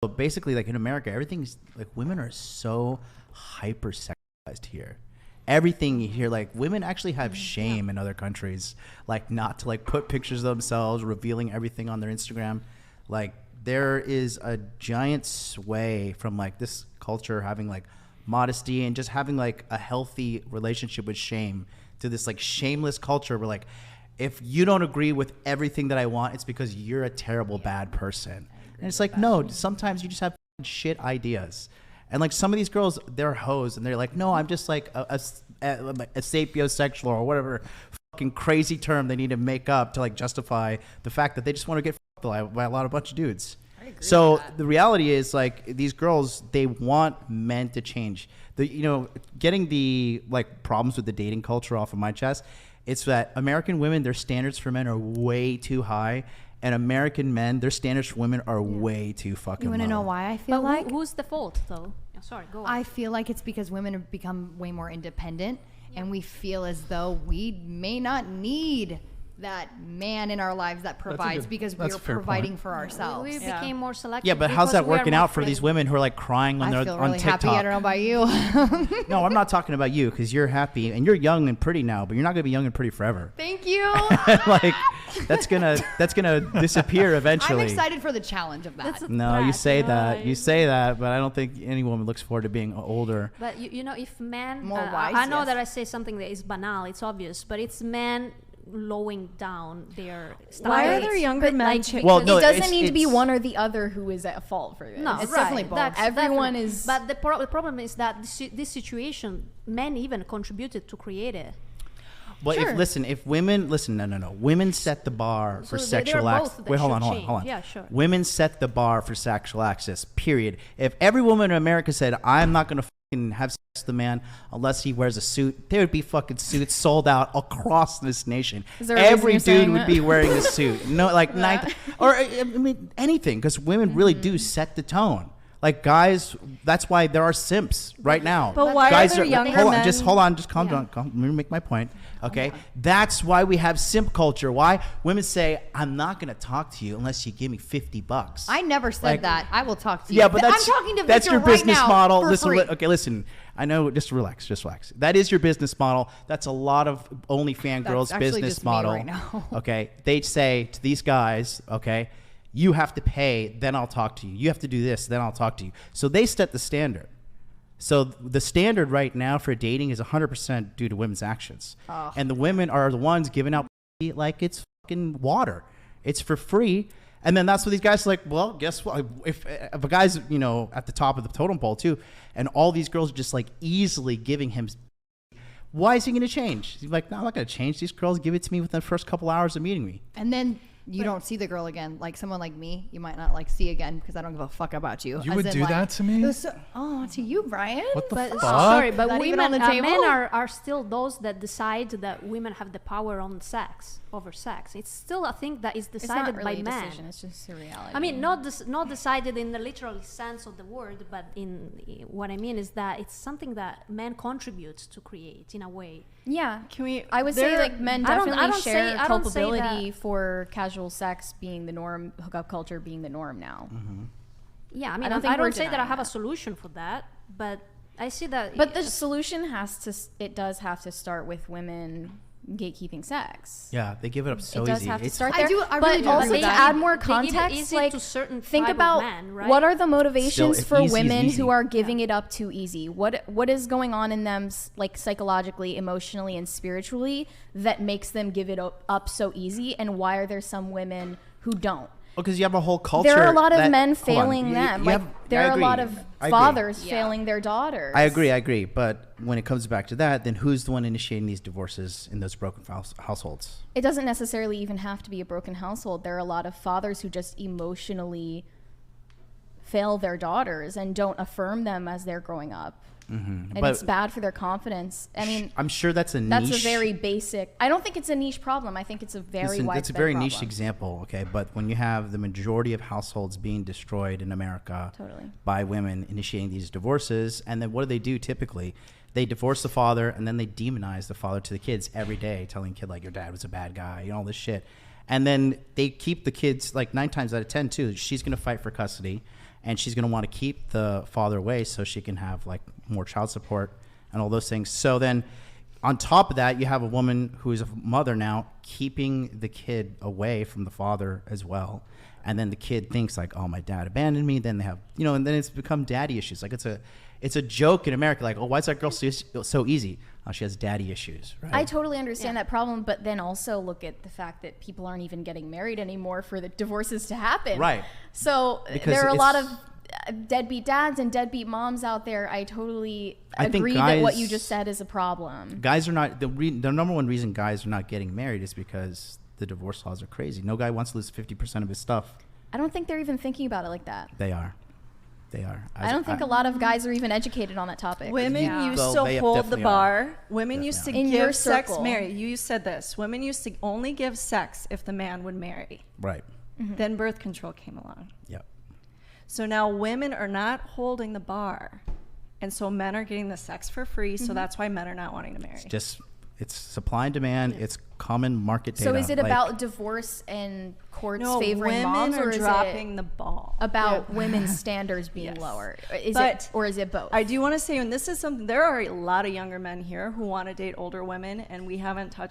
But basically, like in America, everything's like women are so hypersexualized here. Everything you hear, like women actually have shame in other countries, like not to like put pictures of themselves, revealing everything on their Instagram. Like there is a giant sway from like this culture having like modesty and just having like a healthy relationship with shame to this like shameless culture where like if you don't agree with everything that I want, it's because you're a terrible bad person. And it's like, no, sometimes you just have shit ideas. And like some of these girls, they're hoes and they're like, no, I'm just like a sapiosexual or whatever fucking crazy term they need to make up to like justify the fact that they just want to get fucked by a bunch of dudes. So the reality is like these girls, they want men to change. Getting the like problems with the dating culture off of my chest, it's that American women, their standards for men are way too high. And American men, their standards for women are way too fucking low. You want to know why I feel like? Who's the fault, though? Oh, sorry, go on. I feel like it's because women have become way more independent, and we feel as though we may not need that man in our lives that provides because we're providing for ourselves. We became more selective. Yeah, but how's that working out for these women who are like crying when they're feel on really TikTok? happy. I don't know about you. No, I'm not talking about you because you're happy and you're young and pretty now, but you're not gonna be young and pretty forever. Thank you. Like that's gonna disappear eventually. I'm excited for the challenge of that. No, you say that, but I don't think any woman looks forward to being older. But you know, if men, More wise, I know yes. that I say something that is banal, it's obvious, but it's men lowing down their standards. Why are there younger men? Well, no, it doesn't need to be it's- one or the other who is at fault for this. No, It's right. definitely both. Everyone definitely. is. But the problem is that this situation, men even contributed to create it. Well, Sure. if women no, women set the bar for So sexual they're access. both that Wait, hold should on. change. Yeah, sure. Women set the bar for sexual access. Period. If every woman in America said, "I'm not gonna fucking have sex with a man unless he wears a suit," there would be fucking suits sold out across this nation. Is there a reason Every you're dude saying would that? be wearing a suit. No, like or I mean anything, because women really do set the tone. Like guys, that's why there are simps right now. But why guys are there younger hold on, men? just calm down. Let me make my point. Okay, that's why we have simp culture. Why women say, "I'm not gonna talk to you unless you give me $50." I never said Like- that. I will talk to you. Yeah, but that's I'm talking to that's Victor your business right now model. for Listen, free. okay, listen. I know. Just relax. That is your business model. That's a lot of OnlyFans girls' actually business just me model. right now. Okay, they say to these guys, okay, you have to pay, then I'll talk to you. You have to do this, then I'll talk to you. So they set the standard. So the standard right now for dating is 100% due to women's actions. And the women are the ones giving out like it's fucking water. It's for free. And then that's what these guys are like, well, guess what? If a guy's, at the top of the totem pole too, and all these girls are just like easily giving him, why is he going to change? He's like, no, I'm not going to change. These girls give it to me within the first couple hours of meeting me. And then you don't see the girl again. Like someone like me, you might not like see again because I don't give a fuck about you. You As would in, do like, that to me? to you, Brian. What the But fuck? sorry, but That even women, on the table? men are still those that decide that women have the power on sex over sex. It's still a thing that is It's not decided really by a men. decision. It's just a reality. I mean, not decided in the literal sense of the word, but in what I mean is that it's something that men contribute to create in a way. yeah. Can we? I would say there- like men I don't- definitely I don't say- share I don't say culpability that- for casual sex being the norm, hookup culture being the norm now. Yeah, I mean, I I don't don't, think we're say that I denying have a that. solution for that, but I see that. But the solution does have to start with women gatekeeping sex. Yeah, they give it up so It does easy. have to It's- start I there. do- I but really do also agree to with that. add more They give it context, easy like to certain think type of about men, right? what are the motivations Still, if for easy is women easy. who are giving it up too easy. What is going on in them, like psychologically, emotionally, and spiritually, that makes them give it up so easy? And why are there some women who don't? because you have a whole culture. There are a lot of that- men hold on. failing You them. have- There I are a agree. lot of I agree. fathers failing their daughters. I agree. But when it comes back to that, then who's the one initiating these divorces in those broken households? It doesn't necessarily even have to be a broken household. There are a lot of fathers who just emotionally fail their daughters and don't affirm them as they're growing up. And But- it's bad for their confidence. I mean, I'm sure that's a niche. that's a very basic. I don't think it's a niche problem. I think it's a very Listen, widespread that's a very niche problem. example, okay? But when you have the majority of households being destroyed in America Totally. by women initiating these divorces, and then what do they do typically? They divorce the father, and then they demonize the father to the kids every day, telling the kid, like, your dad was a bad guy, all this shit. And then they keep the kids, like 9 times out of 10 too, she's going to fight for custody. and she's going to want to keep the father away so she can have like more child support and all those things. So then on top of that, you have a woman who is a mother now keeping the kid away from the father as well. And then the kid thinks like, oh, my dad abandoned me. Then they have, and then it's become daddy issues. Like it's a joke in America. Like, oh, why is that girl so easy? Oh, she has daddy issues, right? I totally understand that problem, but then also look at the fact that people aren't even getting married anymore for the divorces to happen. Right. So Because there are a lot of deadbeat dads and deadbeat moms out there. I totally agree that what you just said is a problem. Guys are not, the number one reason guys are not getting married is because the divorce laws are crazy. No guy wants to lose 50% of his stuff. I don't think they're even thinking about it like that. They are. I don't think a lot of guys are even educated on that topic. Women used to hold the bar. Women used to give sex marry. You said this. Women used to only give sex if the man would marry. Right. Mm-hmm. Then birth control came along. Yep. So now women are not holding the bar. And so men are getting the sex for free. So that's why men are not wanting to marry. It's supply and demand. It's common market data. So is it about divorce and courts favoring moms, or is dropping the ball about women's standards being lower? Is it both? I do want to say, and this is something, there are a lot of younger men here who want to date older women, and we haven't touched